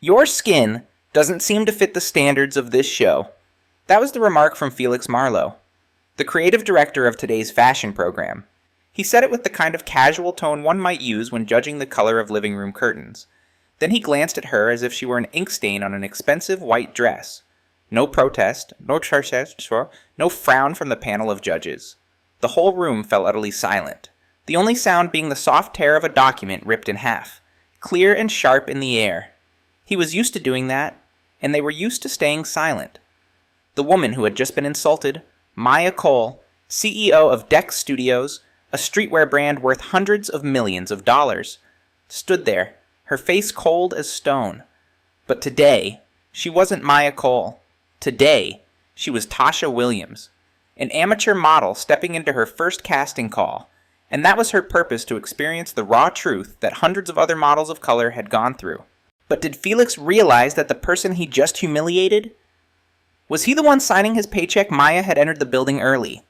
Your skin doesn't seem to fit the standards of this show. That was the remark from Felix Marlowe, the creative director of today's fashion program. He said it with the kind of casual tone one might use when judging the color of living room curtains. Then he glanced at her as if she were an ink stain on an expensive white dress. No protest, no frown from the panel of judges. The whole room fell utterly silent, the only sound being the soft tear of a document ripped in half, clear and sharp in the air. He was used to doing that, and they were used to staying silent. The woman who had just been insulted, Maya Cole, CEO of Dex Studios, a streetwear brand worth hundreds of millions of dollars, stood there, her face cold as stone. But today, she wasn't Maya Cole. Today, she was Tasha Williams, an amateur model stepping into her first casting call, and that was her purpose, to experience the raw truth that hundreds of other models of color had gone through. But did Felix realize that the person he just humiliated? Was he the one signing his paycheck? Maya had entered the building early,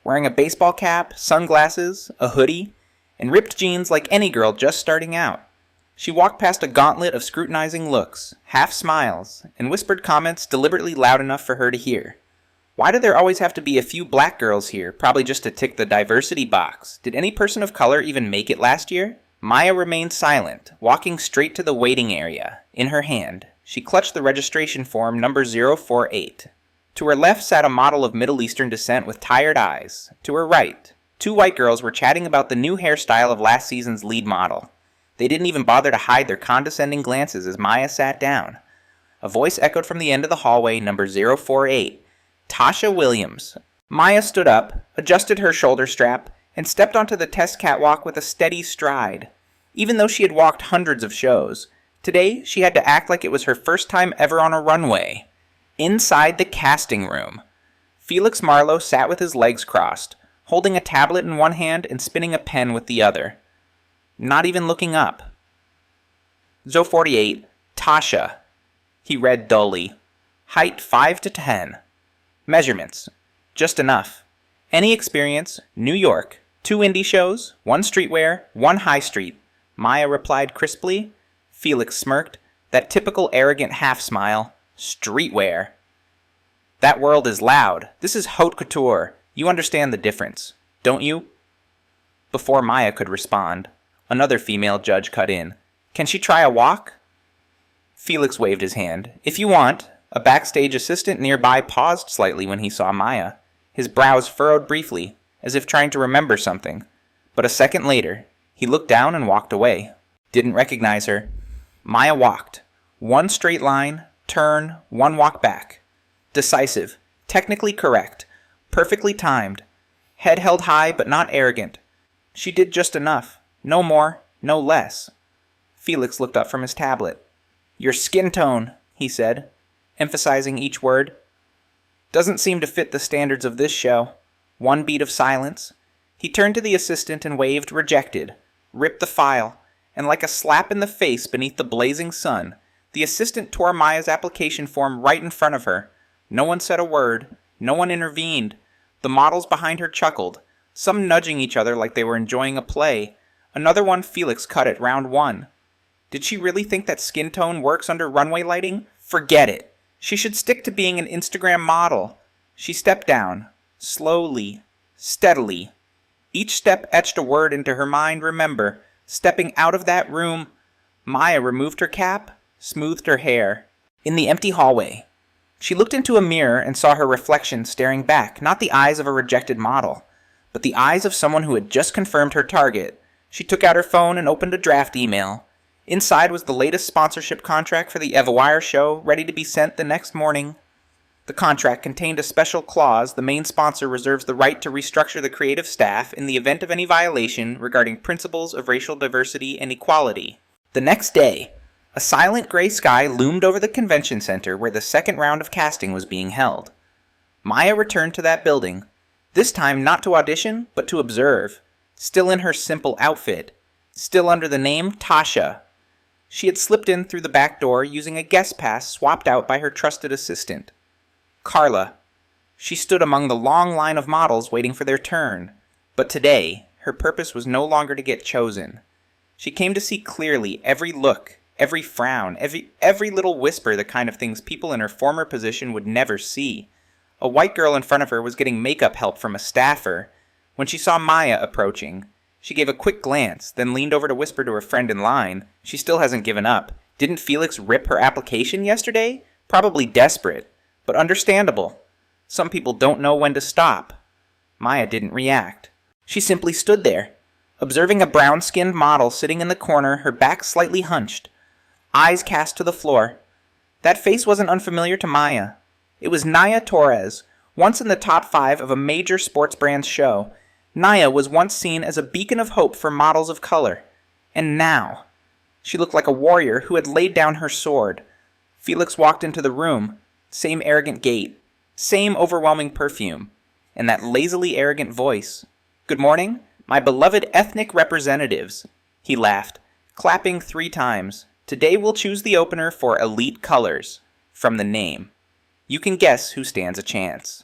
wearing a baseball cap, sunglasses, a hoodie, and ripped jeans like any girl just starting out. She walked past a gauntlet of scrutinizing looks, half smiles, and whispered comments deliberately loud enough for her to hear. Why do there always have to be a few black girls here, probably just to tick the diversity box? Did any person of color even make it last year? Maya remained silent, walking straight to the waiting area. In her hand, she clutched the registration form number 048. To her left sat a model of Middle Eastern descent with tired eyes. To her right, two white girls were chatting about the new hairstyle of last season's lead model. They didn't even bother to hide their condescending glances as Maya sat down. A voice echoed from the end of the hallway, number 048. Tasha Williams. Maya stood up, adjusted her shoulder strap, and stepped onto the test catwalk with a steady stride. Even though she had walked hundreds of shows, today she had to act like it was her first time ever on a runway. Inside the casting room, Felix Marlowe sat with his legs crossed, holding a tablet in one hand and spinning a pen with the other. Not even looking up. 048, Tasha. He read dully. Height 5 to 10. Measurements. Just enough. Any experience, New York. 2 indie shows, 1 streetwear, 1 high street. Maya replied crisply. Felix smirked, that typical arrogant half smile. Streetwear. That world is loud. This is haute couture. You understand the difference, don't you? Before Maya could respond, another female judge cut in. Can she try a walk? Felix waved his hand. If you want. A backstage assistant nearby paused slightly when he saw Maya. His brows furrowed briefly, as if trying to remember something. But a second later, he looked down and walked away. Didn't recognize her. Maya walked. 1 straight line, turn, 1 walk back. Decisive, technically correct, perfectly timed. Head held high but not arrogant. She did just enough. No more, no less. Felix looked up from his tablet. Your skin tone, he said, emphasizing each word. Doesn't seem to fit the standards of this show. 1 beat of silence. He turned to the assistant and waved rejected, ripped the file, and like a slap in the face beneath the blazing sun, the assistant tore Maya's application form right in front of her. No one said a word. No one intervened. The models behind her chuckled, some nudging each other like they were enjoying a play. Another one Felix cut at round 1. Did she really think that skin tone works under runway lighting? Forget it. She should stick to being an Instagram model. She stepped down, slowly, steadily. Each step etched a word into her mind. Remember, stepping out of that room. Maya removed her cap, smoothed her hair. In the empty hallway, she looked into a mirror and saw her reflection staring back, not the eyes of a rejected model, but the eyes of someone who had just confirmed her target. She took out her phone and opened a draft email. Inside was the latest sponsorship contract for the Eva Wire show, ready to be sent the next morning. The contract contained a special clause. The main sponsor reserves the right to restructure the creative staff in the event of any violation regarding principles of racial diversity and equality. The next day, a silent gray sky loomed over the convention center where the second round of casting was being held. Maya returned to that building, this time not to audition, but to observe, still in her simple outfit, still under the name Tasha. She had slipped in through the back door using a guest pass swapped out by her trusted assistant, Carla. She stood among the long line of models waiting for their turn, but today her purpose was no longer to get chosen. She came to see clearly every look, Every frown, every little whisper, the kind of things people in her former position would never see. A white girl in front of her was getting makeup help from a staffer. When she saw Maya approaching, she gave a quick glance, then leaned over to whisper to her friend in line. She still hasn't given up. Didn't Felix rip her application yesterday? Probably desperate, but understandable. Some people don't know when to stop. Maya didn't react. She simply stood there, observing a brown-skinned model sitting in the corner, her back slightly hunched, eyes cast to the floor. That face wasn't unfamiliar to Maya. It was Naya Torres, once in the top 5 of a major sports brand's show. Naya was once seen as a beacon of hope for models of color. And now, she looked like a warrior who had laid down her sword. Felix walked into the room, same arrogant gait, same overwhelming perfume, and that lazily arrogant voice. "Good morning, my beloved ethnic representatives," he laughed, clapping 3 times. "Today we'll choose the opener for Elite Colors, from the name. You can guess who stands a chance."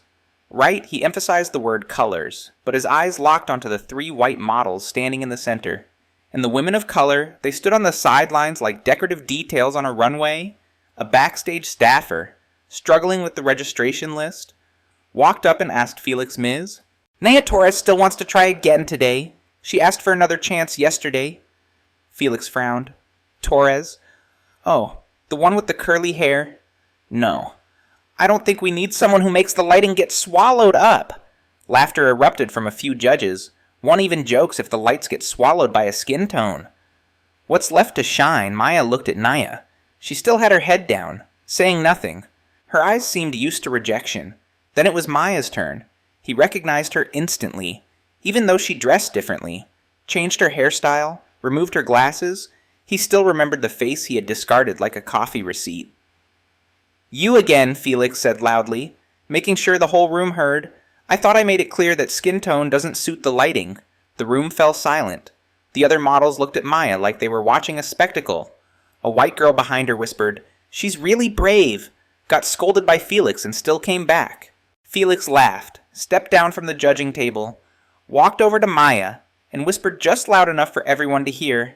Right, he emphasized the word colors, but his eyes locked onto the 3 white models standing in the center. And the women of color, they stood on the sidelines like decorative details on a runway. A backstage staffer, struggling with the registration list, walked up and asked Felix Ms. "Naya Torres still wants to try again today. She asked for another chance yesterday." Felix frowned. "Torres? Oh, the one with the curly hair? No. I don't think we need someone who makes the lighting get swallowed up." Laughter erupted from a few judges. One even jokes if the lights get swallowed by a skin tone. What's left to shine? Maya looked at Naya. She still had her head down, saying nothing. Her eyes seemed used to rejection. Then it was Maya's turn. He recognized her instantly, even though she dressed differently, changed her hairstyle, removed her glasses. He still remembered the face he had discarded like a coffee receipt. "You again," Felix said loudly, making sure the whole room heard. "I thought I made it clear that skin tone doesn't suit the lighting." The room fell silent. The other models looked at Maya like they were watching a spectacle. A white girl behind her whispered, "She's really brave," got scolded by Felix and still came back. Felix laughed, stepped down from the judging table, walked over to Maya, and whispered just loud enough for everyone to hear,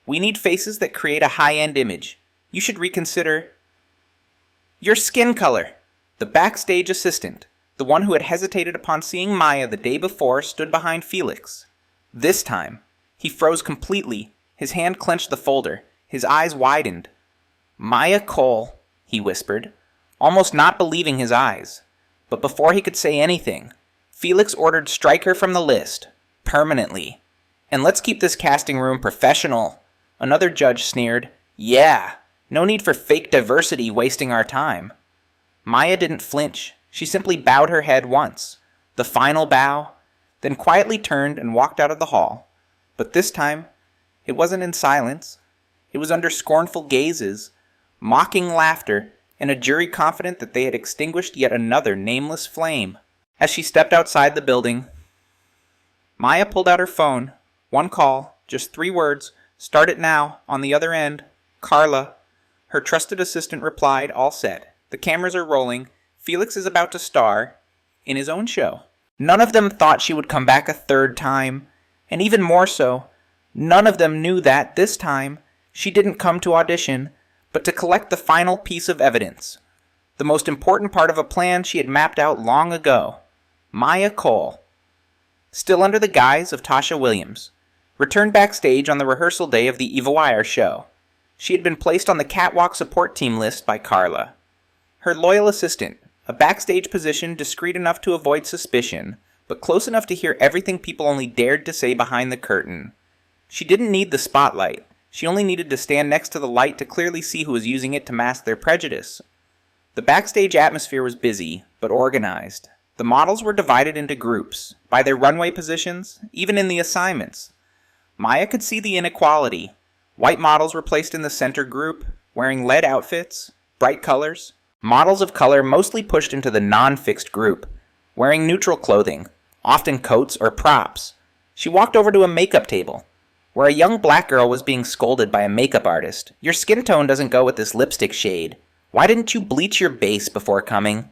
"We need faces that create a high-end image. You should reconsider your skin color." The backstage assistant, the one who had hesitated upon seeing Maya the day before, stood behind Felix. This time, he froze completely. His hand clenched the folder. His eyes widened. "Maya Cole," he whispered, almost not believing his eyes. But before he could say anything, Felix ordered strike her from the list, permanently. "And let's keep this casting room professional." Another judge sneered, "Yeah, no need for fake diversity wasting our time." Maya didn't flinch. She simply bowed her head once, the final bow, then quietly turned and walked out of the hall. But this time, it wasn't in silence. It was under scornful gazes, mocking laughter, and a jury confident that they had extinguished yet another nameless flame. As she stepped outside the building, Maya pulled out her phone. One call, just 3 words, "Start it now," on the other end. "Carla." Her trusted assistant replied, "All set. The cameras are rolling. Felix is about to star in his own show." None of them thought she would come back a 3rd time, and even more so, none of them knew that, this time, she didn't come to audition, but to collect the final piece of evidence. The most important part of a plan she had mapped out long ago. Maya Cole, still under the guise of Tasha Williams, returned backstage on the rehearsal day of the Eva Wire show. She had been placed on the catwalk support team list by Carla, her loyal assistant, a backstage position discreet enough to avoid suspicion, but close enough to hear everything people only dared to say behind the curtain. She didn't need the spotlight. She only needed to stand next to the light to clearly see who was using it to mask their prejudice. The backstage atmosphere was busy, but organized. The models were divided into groups, by their runway positions, even in the assignments. Maya could see the inequality. White models were placed in the center group, wearing lead outfits, bright colors. Models of color mostly pushed into the non-fixed group, wearing neutral clothing, often coats or props. She walked over to a makeup table, where a young black girl was being scolded by a makeup artist. "Your skin tone doesn't go with this lipstick shade. Why didn't you bleach your base before coming?"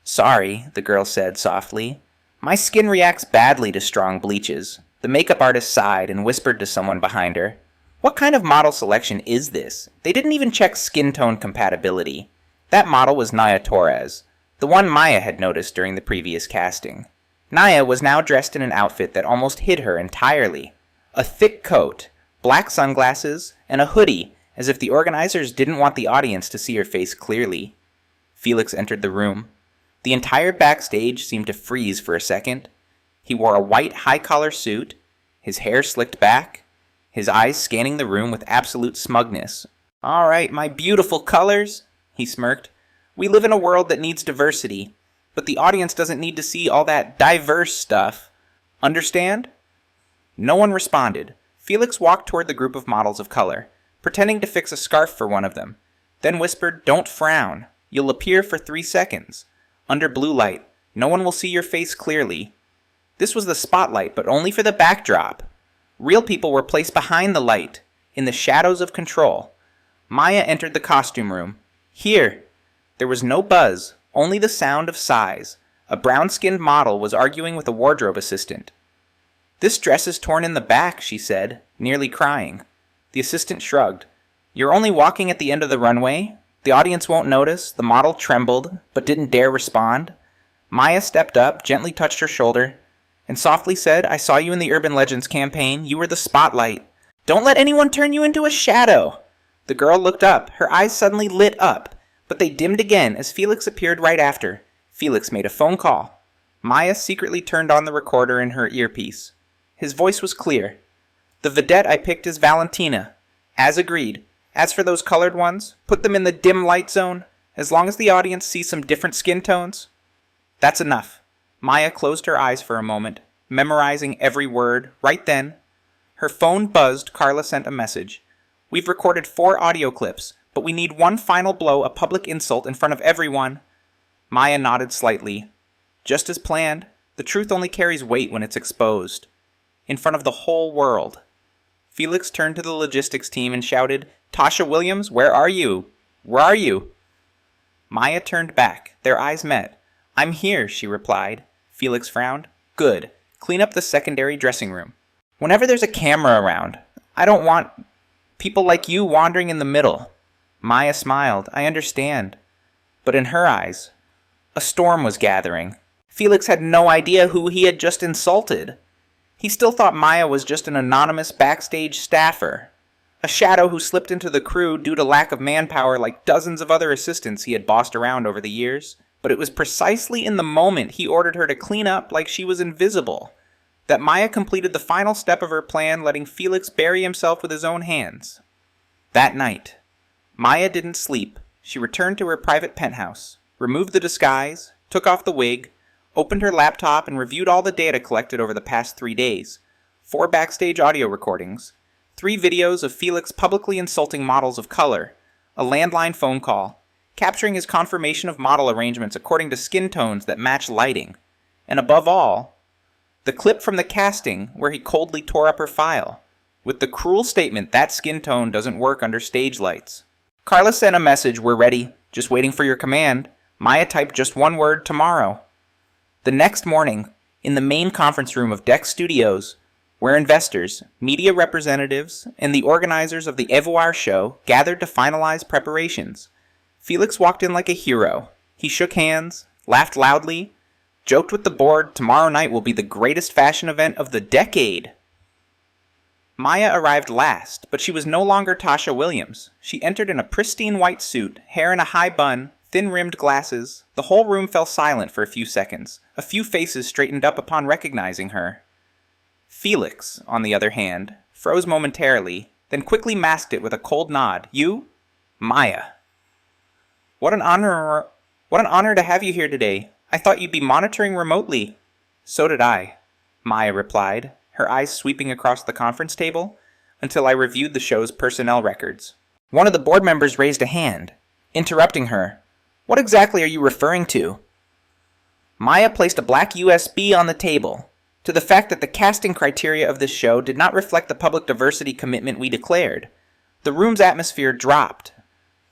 "Sorry," the girl said softly. "My skin reacts badly to strong bleaches." The makeup artist sighed and whispered to someone behind her. What kind of model selection is this? They didn't even check skin tone compatibility. That model was Naya Torres, the one Maya had noticed during the previous casting. Naya was now dressed in an outfit that almost hid her entirely. A thick coat, black sunglasses, and a hoodie, as if the organizers didn't want the audience to see her face clearly. Felix entered the room. The entire backstage seemed to freeze for a second. He wore a white high-collar suit, his hair slicked back, his eyes scanning the room with absolute smugness. "All right, my beautiful colors," he smirked. "We live in a world that needs diversity, but the audience doesn't need to see all that diverse stuff. Understand?" No one responded. Felix walked toward the group of models of color, pretending to fix a scarf for one of them, then whispered, "Don't frown. You'll appear for 3 seconds. Under blue light. No one will see your face clearly." This was the spotlight, but only for the backdrop. Real people were placed behind the light, in the shadows of control. Maya entered the costume room. Here. There was no buzz, only the sound of sighs. A brown-skinned model was arguing with a wardrobe assistant. "This dress is torn in the back," she said, nearly crying. The assistant shrugged. "You're only walking at the end of the runway. The audience won't notice." The model trembled, but didn't dare respond. Maya stepped up, gently touched her shoulder, and softly said, "I saw you in the Urban Legends campaign. You were the spotlight. Don't let anyone turn you into a shadow." The girl looked up. Her eyes suddenly lit up, but they dimmed again as Felix appeared right after. Felix made a phone call. Maya secretly turned on the recorder in her earpiece. His voice was clear. "The vedette I picked is Valentina. As agreed. As for those colored ones, put them in the dim light zone, as long as the audience sees some different skin tones." "That's enough." Maya closed her eyes for a moment, memorizing every word. Right then, her phone buzzed. Carla sent a message. "We've recorded 4 audio clips, but we need one final blow, a public insult in front of everyone." Maya nodded slightly. "Just as planned. The truth only carries weight when it's exposed. In front of the whole world." Felix turned to the logistics team and shouted, "Tasha Williams, where are you? Where are you?" Maya turned back. Their eyes met. "I'm here," she replied. Felix frowned. "Good. Clean up the secondary dressing room. Whenever there's a camera around, I don't want people like you wandering in the middle." Maya smiled. "I understand." But in her eyes, a storm was gathering. Felix had no idea who he had just insulted. He still thought Maya was just an anonymous backstage staffer, a shadow who slipped into the crew due to lack of manpower like dozens of other assistants he had bossed around over the years. But it was precisely in the moment he ordered her to clean up like she was invisible that Maya completed the final step of her plan, letting Felix bury himself with his own hands. That night, Maya didn't sleep. She returned to her private penthouse, removed the disguise, took off the wig, opened her laptop, and reviewed all the data collected over the past 3 days. 4 backstage audio recordings, 3 videos of Felix publicly insulting models of color, a landline phone call, capturing his confirmation of model arrangements according to skin tones that match lighting, and above all, the clip from the casting where he coldly tore up her file, with the cruel statement that skin tone doesn't work under stage lights. Carla sent a message, "We're ready, just waiting for your command." Maya typed just one word, "Tomorrow." The next morning, in the main conference room of Dex Studios, where investors, media representatives, and the organizers of the Evoire show gathered to finalize preparations, Felix walked in like a hero. He shook hands, laughed loudly, joked with the board, "Tomorrow night will be the greatest fashion event of the decade." Maya arrived last, but she was no longer Tasha Williams. She entered in a pristine white suit, hair in a high bun, thin-rimmed glasses. The whole room fell silent for a few seconds. A few faces straightened up upon recognizing her. Felix, on the other hand, froze momentarily, then quickly masked it with a cold nod. "You? Maya. What an honor to have you here today. I thought you'd be monitoring remotely." "So did I," Maya replied, her eyes sweeping across the conference table, until I reviewed the show's personnel records. One of the board members raised a hand, interrupting her. "What exactly are you referring to?" Maya placed a black USB on the table, to the fact that the casting criteria of this show did not reflect the public diversity commitment we declared. The room's atmosphere dropped.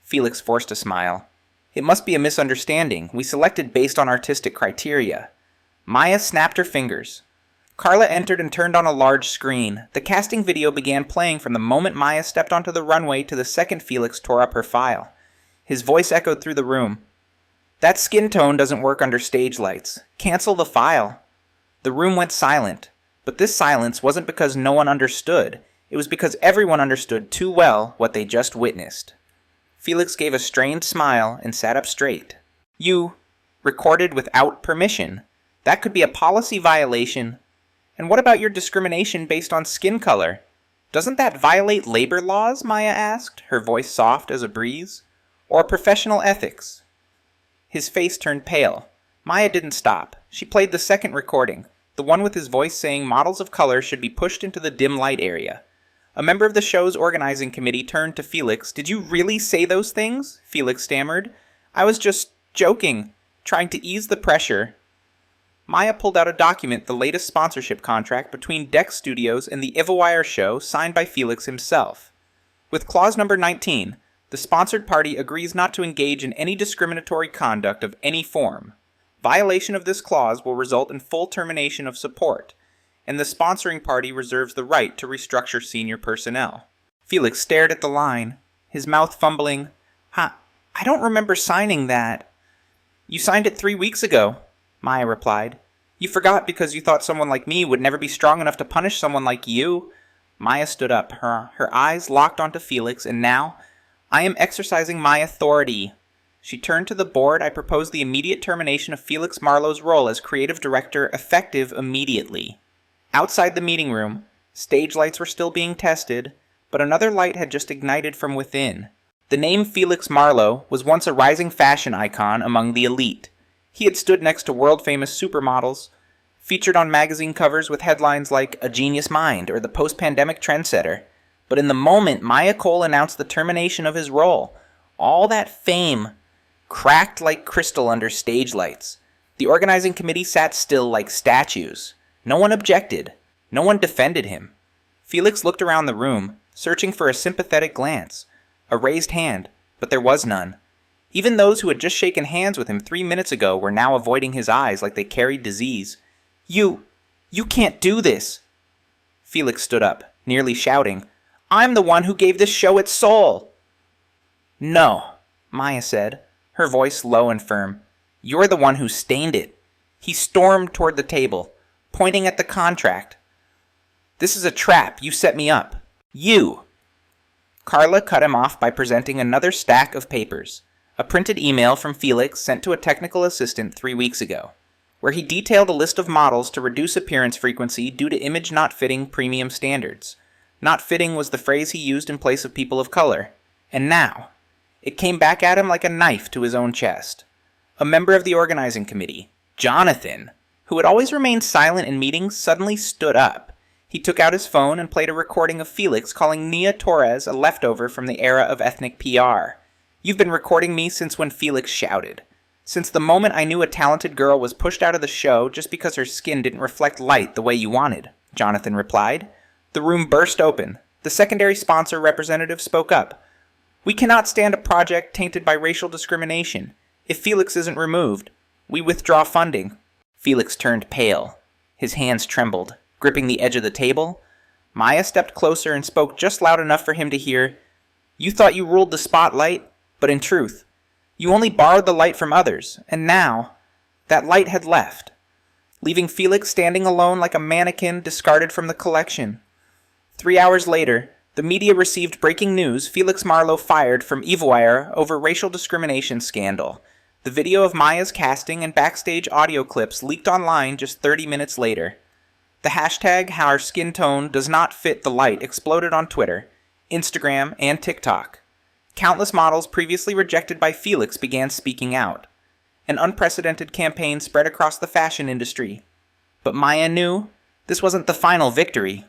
Felix forced a smile. "It must be a misunderstanding. We selected based on artistic criteria." Maya snapped her fingers. Carla entered and turned on a large screen. The casting video began playing from the moment Maya stepped onto the runway to the second Felix tore up her file. His voice echoed through the room. "That skin tone doesn't work under stage lights. Cancel the file." The room went silent, but this silence wasn't because no one understood. It was because everyone understood too well what they just witnessed. Felix gave a strained smile and sat up straight. "You recorded without permission. That could be a policy violation. And what about your discrimination based on skin color? Doesn't that violate labor laws?" Maya asked, her voice soft as a breeze. "Or professional ethics?" His face turned pale. Maya didn't stop. She played the second recording, the one with his voice saying models of color should be pushed into the dim light area. A member of the show's organizing committee turned to Felix. "Did you really say those things?" Felix stammered. "I was just joking, trying to ease the pressure." Maya pulled out a document, the latest sponsorship contract between Dex Studios and the Ivawire show, signed by Felix himself. With clause number 19, the sponsored party agrees not to engage in any discriminatory conduct of any form. Violation of this clause will result in full termination of support, and the sponsoring party reserves the right to restructure senior personnel. Felix stared at the line, his mouth fumbling. I don't remember signing that." "You signed it 3 weeks ago," Maya replied. "You forgot because you thought someone like me would never be strong enough to punish someone like you." Maya stood up, her eyes locked onto Felix, and now, "I am exercising my authority." She turned to the board. "I propose the immediate termination of Felix Marlowe's role as creative director, effective immediately." Outside the meeting room, stage lights were still being tested, but another light had just ignited from within. The name Felix Marlowe was once a rising fashion icon among the elite. He had stood next to world-famous supermodels, featured on magazine covers with headlines like "A Genius Mind" or "The Post-Pandemic Trendsetter." But in the moment Maya Cole announced the termination of his role, all that fame cracked like crystal under stage lights. The organizing committee sat still like statues. No one objected. No one defended him. Felix looked around the room, searching for a sympathetic glance, a raised hand, but there was none. Even those who had just shaken hands with him 3 minutes ago were now avoiding his eyes like they carried disease. You can't do this." Felix stood up, nearly shouting. "I'm the one who gave this show its soul." "No," Maya said, her voice low and firm. "You're the one who stained it." He stormed toward the table, pointing at the contract. "This is a trap. You set me up. You." Carla cut him off by presenting another stack of papers. A printed email from Felix sent to a technical assistant 3 weeks ago, where he detailed a list of models to reduce appearance frequency due to image not fitting premium standards. Not fitting was the phrase he used in place of people of color. And now, it came back at him like a knife to his own chest. A member of the organizing committee, Jonathan, who had always remained silent in meetings, suddenly stood up. He took out his phone and played a recording of Felix calling Nia Torres a leftover from the era of ethnic PR. "You've been recording me since when Felix shouted. Since the moment I knew a talented girl was pushed out of the show just because her skin didn't reflect light the way you wanted," Jonathan replied. The room burst open. The secondary sponsor representative spoke up. "We cannot stand a project tainted by racial discrimination. If Felix isn't removed, we withdraw funding." Felix turned pale. His hands trembled, gripping the edge of the table. Maya stepped closer and spoke just loud enough for him to hear. "You thought you ruled the spotlight, but in truth, you only borrowed the light from others, and now, that light had left, leaving Felix standing alone like a mannequin discarded from the collection." 3 hours later, the media received breaking news: Felix Marlowe fired from Ivawire over racial discrimination scandal. The video of Maya's casting and backstage audio clips leaked online just 30 minutes later. The hashtag "Our Skin Tone Does Not Fit the Light" exploded on Twitter, Instagram, and TikTok. Countless models previously rejected by Felix began speaking out. An unprecedented campaign spread across the fashion industry. But Maya knew this wasn't the final victory.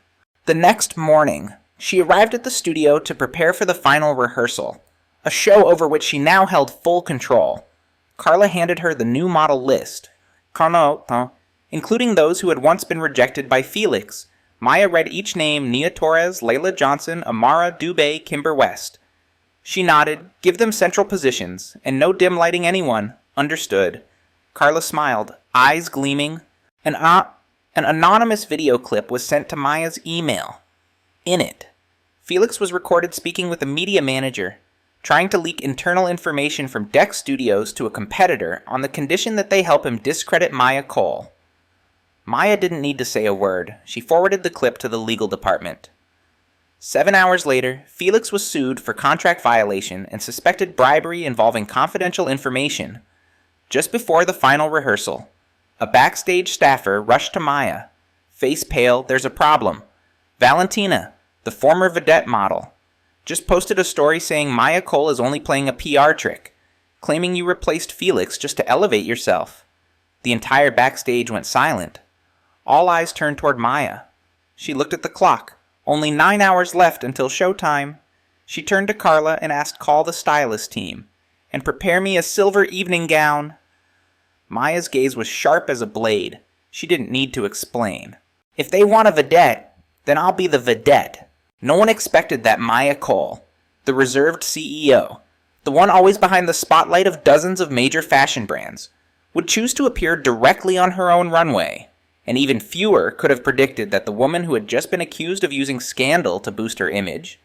The next morning, she arrived at the studio to prepare for the final rehearsal, a show over which she now held full control. Carla handed her the new model list, including those who had once been rejected by Felix. Maya read each name: Nia Torres, Layla Johnson, Amara Dubé, Kimber West. She nodded. "Give them central positions, and no dim lighting anyone." "Understood." Carla smiled, eyes gleaming. An anonymous video clip was sent to Maya's email. In it, Felix was recorded speaking with a media manager, trying to leak internal information from Dex Studios to a competitor on the condition that they help him discredit Maya Cole. Maya didn't need to say a word. She forwarded the clip to the legal department. 7 hours later, Felix was sued for contract violation and suspected bribery involving confidential information. Just before the final rehearsal, a backstage staffer rushed to Maya. Face pale, there's a problem. Valentina, the former Vedette model, just posted a story saying Maya Cole is only playing a PR trick, claiming you replaced Felix just to elevate yourself. The entire backstage went silent. All eyes turned toward Maya. She looked at the clock. Only 9 hours left until showtime. She turned to Carla and asked call the stylist team, and prepare me a silver evening gown. Maya's gaze was sharp as a blade. She didn't need to explain. If they want a vedette, then I'll be the vedette. No one expected that Maya Cole, the reserved CEO, the one always behind the spotlight of dozens of major fashion brands, would choose to appear directly on her own runway. And even fewer could have predicted that the woman who had just been accused of using scandal to boost her image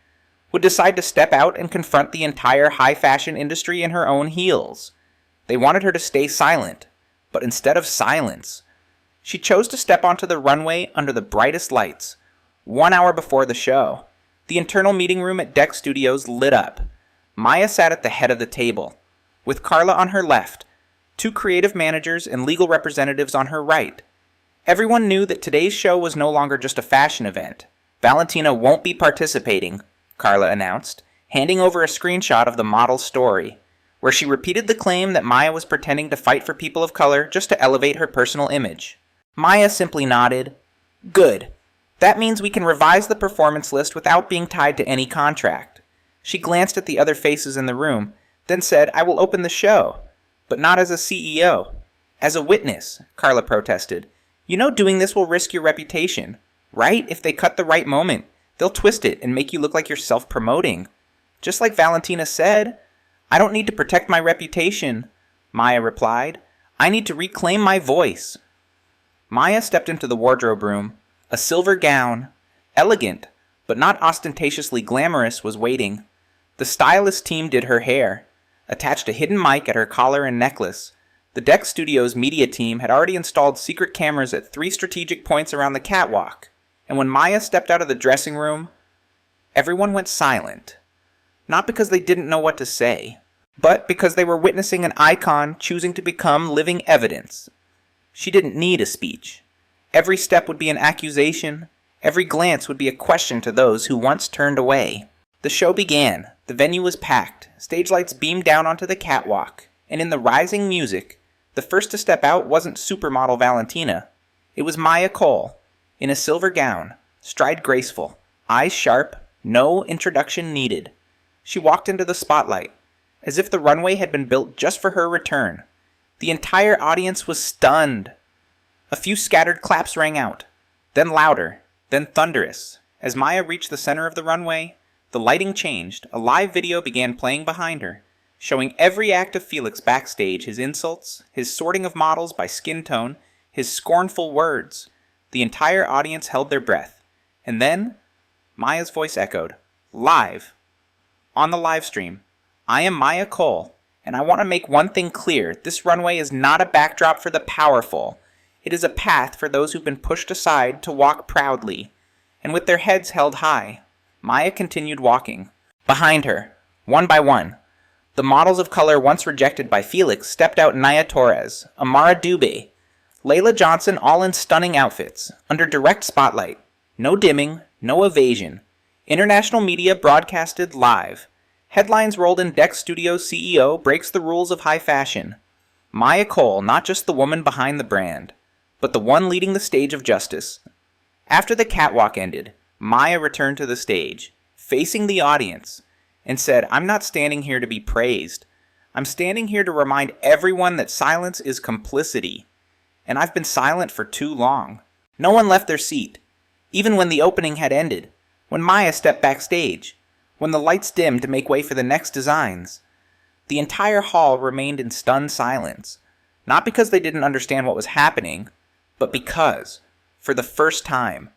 would decide to step out and confront the entire high fashion industry in her own heels. They wanted her to stay silent, but instead of silence, she chose to step onto the runway under the brightest lights. 1 hour before the show, the internal meeting room at Dex Studios lit up. Maya sat at the head of the table, with Carla on her left, 2 creative managers and legal representatives on her right. Everyone knew that today's show was no longer just a fashion event. Valentina won't be participating, Carla announced, handing over a screenshot of the model's story, where she repeated the claim that Maya was pretending to fight for people of color just to elevate her personal image. Maya simply nodded. Good. That means we can revise the performance list without being tied to any contract. She glanced at the other faces in the room, then said, I will open the show. But not as a CEO. As a witness, Carla protested. You know doing this will risk your reputation, right? If they cut the right moment, they'll twist it and make you look like you're self-promoting. Just like Valentina said, I don't need to protect my reputation, Maya replied. I need to reclaim my voice. Maya stepped into the wardrobe room. A silver gown, elegant, but not ostentatiously glamorous, was waiting. The stylist team did her hair, attached a hidden mic at her collar and necklace. The Dex Studios media team had already installed secret cameras at 3 strategic points around the catwalk, and when Maya stepped out of the dressing room, everyone went silent. Not because they didn't know what to say, but because they were witnessing an icon choosing to become living evidence. She didn't need a speech. Every step would be an accusation. Every glance would be a question to those who once turned away. The show began. The venue was packed. Stage lights beamed down onto the catwalk, and in the rising music, the first to step out wasn't supermodel Valentina. It was Maya Cole, in a silver gown, stride graceful, eyes sharp, no introduction needed. She walked into the spotlight, as if the runway had been built just for her return. The entire audience was stunned. A few scattered claps rang out, then louder, then thunderous. As Maya reached the center of the runway, the lighting changed. A live video began playing behind her, showing every act of Felix backstage, his insults, his sorting of models by skin tone, his scornful words. The entire audience held their breath. And then, Maya's voice echoed, live. On the live stream, I am Maya Cole, and I want to make one thing clear. This runway is not a backdrop for the powerful. It is a path for those who've been pushed aside to walk proudly, and with their heads held high. Maya continued walking. Behind her, one by one, the models of color once rejected by Felix stepped out. Nia Torres, Amara Dubé, Layla Johnson, all in stunning outfits, under direct spotlight. No dimming, no evasion. International media broadcasted live. Headlines rolled in. Dex Studios CEO breaks the rules of high fashion. Maya Cole, not just the woman behind the brand, but the one leading the stage of justice. After the catwalk ended, Maya returned to the stage, facing the audience, and said, I'm not standing here to be praised. I'm standing here to remind everyone that silence is complicity. And I've been silent for too long. No one left their seat, even when the opening had ended, when Maya stepped backstage, when the lights dimmed to make way for the next designs. The entire hall remained in stunned silence, not because they didn't understand what was happening, but because, for the first time.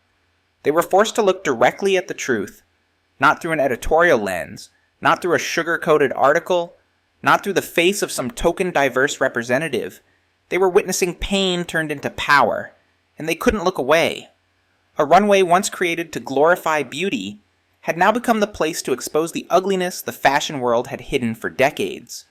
They were forced to look directly at the truth, not through an editorial lens, not through a sugar-coated article, not through the face of some token diverse representative. They were witnessing pain turned into power, and they couldn't look away. A runway once created to glorify beauty had now become the place to expose the ugliness the fashion world had hidden for decades.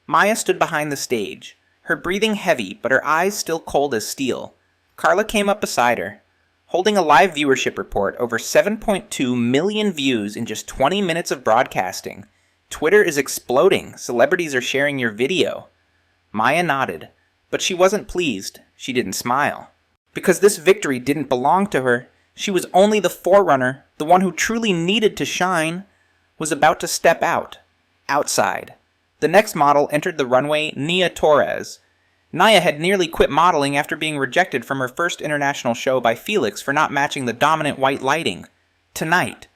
Maya stood behind the stage, her breathing heavy but her eyes still cold as steel. Carla came up beside her, holding a live viewership report over 7.2 million views in just 20 minutes of broadcasting. Twitter is exploding. Celebrities are sharing your video. Maya nodded, but she wasn't pleased. She didn't smile. Because this victory didn't belong to her. She was only the forerunner, the one who truly needed to shine, was about to step out. Outside. The next model entered the runway, Nia Torres. Nia had nearly quit modeling after being rejected from her first international show by Felix for not matching the dominant white lighting. Tonight,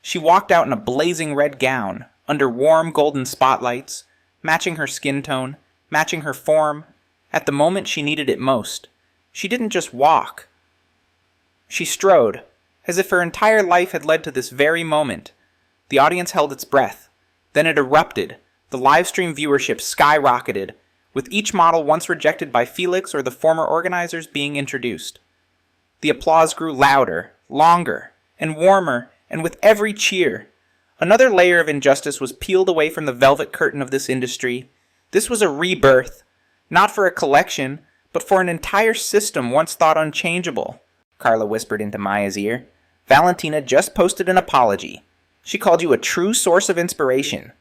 she walked out in a blazing red gown, under warm golden spotlights, matching her skin tone, matching her form, at the moment she needed it most. She didn't just walk. She strode, as if her entire life had led to this very moment. The audience held its breath. Then it erupted. The livestream viewership skyrocketed, with each model once rejected by Felix or the former organizers being introduced. The applause grew louder, longer, and warmer, and with every cheer, another layer of injustice was peeled away from the velvet curtain of this industry. This was a rebirth, not for a collection, but for an entire system once thought unchangeable. Carla whispered into Maya's ear. Valentina just posted an apology. She called you a true source of inspiration.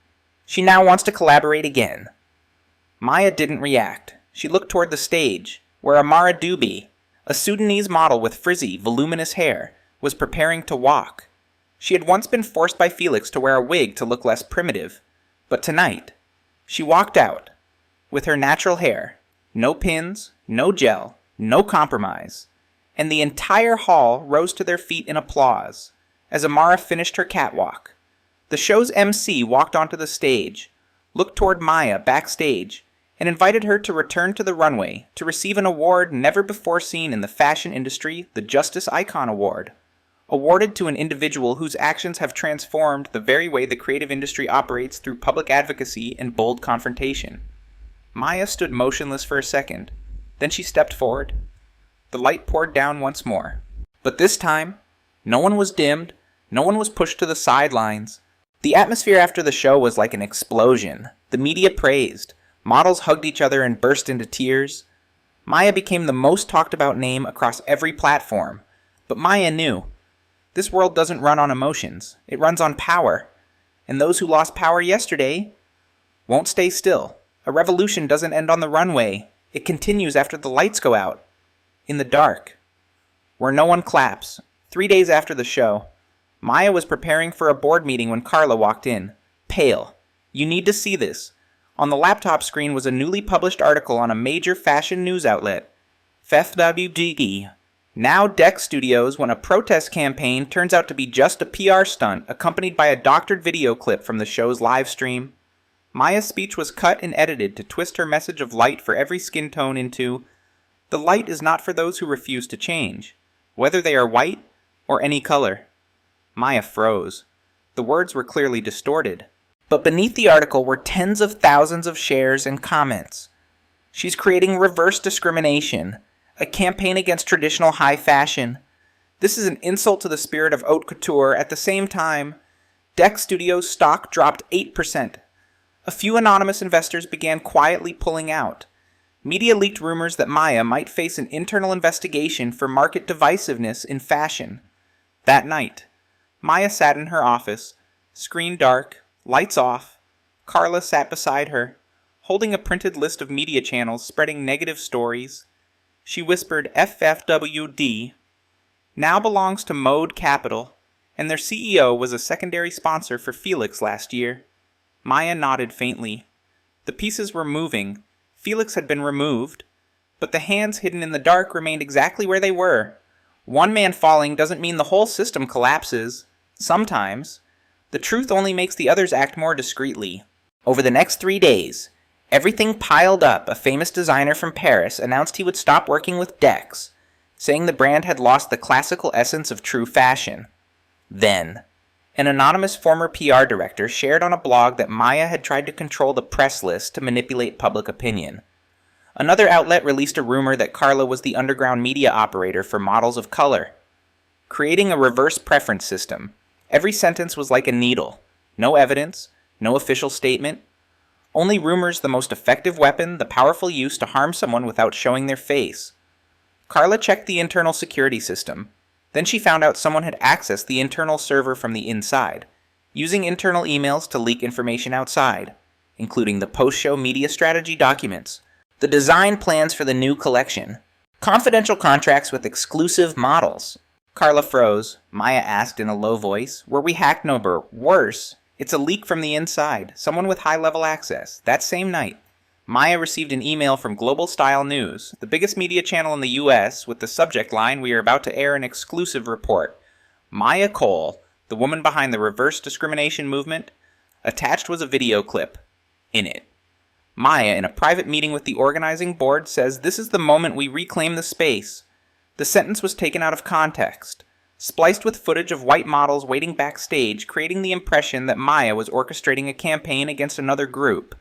She now wants to collaborate again. Maya didn't react. She looked toward the stage, where Amara Duby, a Sudanese model with frizzy, voluminous hair, was preparing to walk. She had once been forced by Felix to wear a wig to look less primitive, but tonight, she walked out, with her natural hair, no pins, no gel, no compromise, and the entire hall rose to their feet in applause as Amara finished her catwalk. The show's MC walked onto the stage, looked toward Maya backstage, and invited her to return to the runway to receive an award never before seen in the fashion industry, the Justice Icon Award, awarded to an individual whose actions have transformed the very way the creative industry operates through public advocacy and bold confrontation. Maya stood motionless for a second. Then she stepped forward. The light poured down once more. But this time, no one was dimmed, no one was pushed to the sidelines. The atmosphere after the show was like an explosion. The media praised. Models hugged each other and burst into tears. Maya became the most talked about name across every platform. But Maya knew. This world doesn't run on emotions. It runs on power. And those who lost power yesterday won't stay still. A revolution doesn't end on the runway. It continues after the lights go out. In the dark. Where no one claps. 3 days after the show, Maya was preparing for a board meeting when Carla walked in. Pale. You need to see this. On the laptop screen was a newly published article on a major fashion news outlet. FWD. Now Dex Studios when a protest campaign turns out to be just a PR stunt accompanied by a doctored video clip from the show's live stream. Maya's speech was cut and edited to twist her message of light for every skin tone into, the light is not for those who refuse to change, whether they are white or any color. Maya froze. The words were clearly distorted. But beneath the article were tens of thousands of shares and comments. She's creating reverse discrimination, a campaign against traditional high fashion. This is an insult to the spirit of haute couture. At the same time, Dex Studios stock dropped 8%. A few anonymous investors began quietly pulling out. Media leaked rumors that Maya might face an internal investigation for market divisiveness in fashion. That night, Maya sat in her office, screen dark, lights off. Carla sat beside her, holding a printed list of media channels spreading negative stories. She whispered FFWD now belongs to Mode Capital, and their CEO was a secondary sponsor for Felix last year. Maya nodded faintly. The pieces were moving. Felix had been removed, but the hands hidden in the dark remained exactly where they were. One man falling doesn't mean the whole system collapses. Sometimes. The truth only makes the others act more discreetly. Over the next 3 days, everything piled up. A famous designer from Paris announced he would stop working with Dex. saying the brand had lost the classical essence of true fashion. Then, an anonymous former PR director shared on a blog that Maya had tried to control the press list to manipulate public opinion. Another outlet released a rumor that Carla was the underground media operator for models of color, creating a reverse preference system. Every sentence was like a needle. No evidence, no official statement, only rumors, the most effective weapon, the powerful use to harm someone without showing their face. Carla checked the internal security system. Then she found out someone had accessed the internal server from the inside, using internal emails to leak information outside, including the post-show media strategy documents, the design plans for the new collection, confidential contracts with exclusive models. Carla froze. Maya asked in a low voice, "Were we hacked? No, worse. It's a leak from the inside, someone with high-level access." That same night, Maya received an email from Global Style News, the biggest media channel in the U.S., with the subject line, "We are about to air an exclusive report. Maya Cole, the woman behind the reverse discrimination movement." Attached was a video clip. In it, Maya, in a private meeting with the organizing board, says, "This is the moment we reclaim the space." The sentence was taken out of context, spliced with footage of white models waiting backstage, creating the impression that Maya was orchestrating a campaign against another group.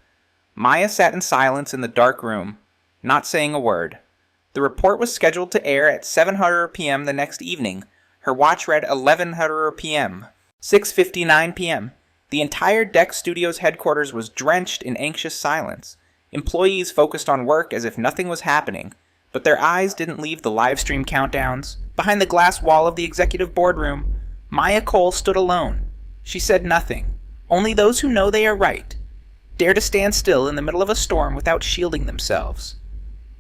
Maya sat in silence in the dark room, not saying a word. The report was scheduled to air at 7:00 p.m. the next evening. Her watch read 11:00 p.m. 6:59 p.m. The entire Dex Studios headquarters was drenched in anxious silence. Employees focused on work as if nothing was happening, but their eyes didn't leave the livestream countdowns. Behind the glass wall of the executive boardroom, Maya Cole stood alone. She said nothing. Only those who know they are right dare to stand still in the middle of a storm without shielding themselves.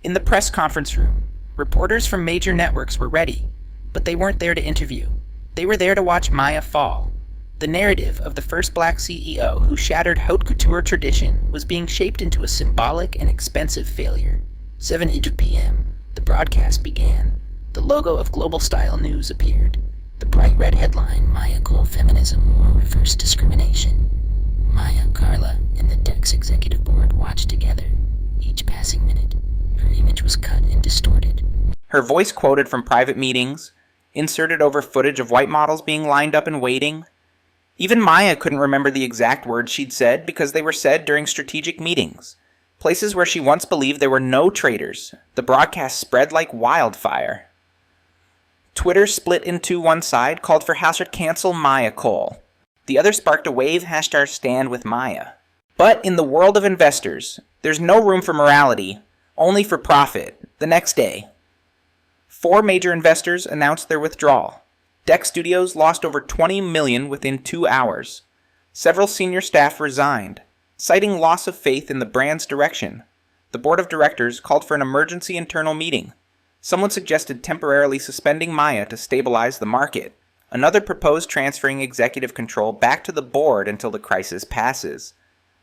In the press conference room, reporters from major networks were ready, but they weren't there to interview. They were there to watch Maya fall. The narrative of the first black CEO who shattered haute couture tradition was being shaped into a symbolic and expensive failure. 7:00 p.m. The broadcast began. The logo of Global Style News appeared. The bright red headline, "Maya Cole Feminism or Reverse Discrimination." Maya, Carla, and the Dex executive board watched together. Each passing minute, her image was cut and distorted. Her voice quoted from private meetings, inserted over footage of white models being lined up and waiting. Even Maya couldn't remember the exact words she'd said because they were said during strategic meetings, places where she once believed there were no traitors. The broadcast spread like wildfire. Twitter split in two. One side called for # cancel Maya Cole. The other sparked a wave # stand with Maya. But in the world of investors, there's no room for morality, only for profit. The next day, 4 major investors announced their withdrawal. Dex Studios lost over $20 million within 2 hours. Several senior staff resigned, citing loss of faith in the brand's direction. The board of directors called for an emergency internal meeting. Someone suggested temporarily suspending Maya to stabilize the market. Another proposed transferring executive control back to the board until the crisis passes.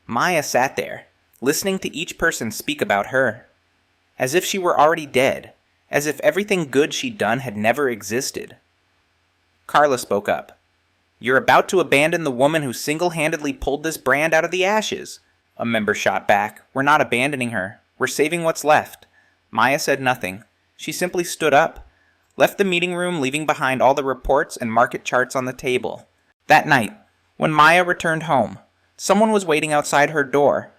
Maya sat there, listening to each person speak about her, as if she were already dead, as if everything good she'd done had never existed. Carla spoke up. "You're about to abandon the woman who single-handedly pulled this brand out of the ashes." A member shot back. "We're not abandoning her. We're saving what's left." Maya said nothing. She simply stood up, left the meeting room, leaving behind all the reports and market charts on the table. That night, when Maya returned home, someone was waiting outside her door.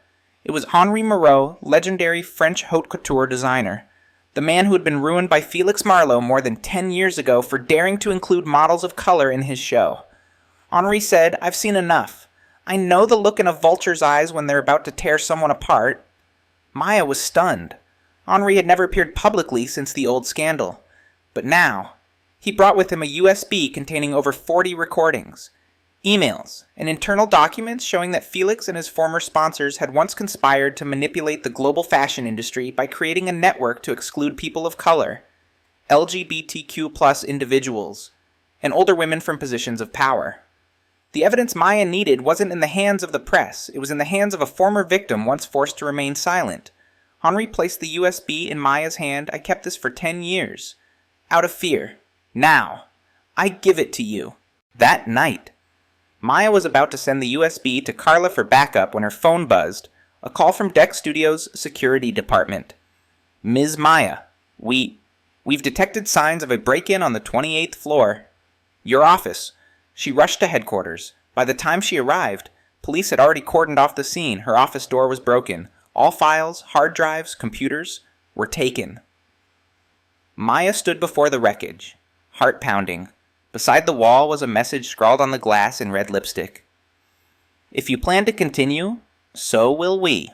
It was Henri Moreau, legendary French haute couture designer, the man who had been ruined by Felix Marlowe more than 10 years ago for daring to include models of color in his show. Henri said, "I've seen enough. I know the look in a vulture's eyes when they're about to tear someone apart." Maya was stunned. Henri had never appeared publicly since the old scandal. But now, he brought with him a USB containing over 40 recordings, emails, and internal documents showing that Felix and his former sponsors had once conspired to manipulate the global fashion industry by creating a network to exclude people of color, LGBTQ+ individuals, and older women from positions of power. The evidence Maya needed wasn't in the hands of the press, it was in the hands of a former victim once forced to remain silent. Henri placed the USB in Maya's hand. "I kept this for 10 years. Out of fear. Now, I give it to you." That night, Maya was about to send the USB to Carla for backup when her phone buzzed, a call from Dex Studios' security department. "Ms. Maya, we We've detected signs of a break-in on the 28th floor. Your office. She rushed to headquarters. By the time she arrived, police had already cordoned off the scene. Her office door was broken. All files, hard drives, computers were taken. Maya stood before the wreckage, heart pounding. Beside the wall was a message scrawled on the glass in red lipstick. If you plan to continue, so will we.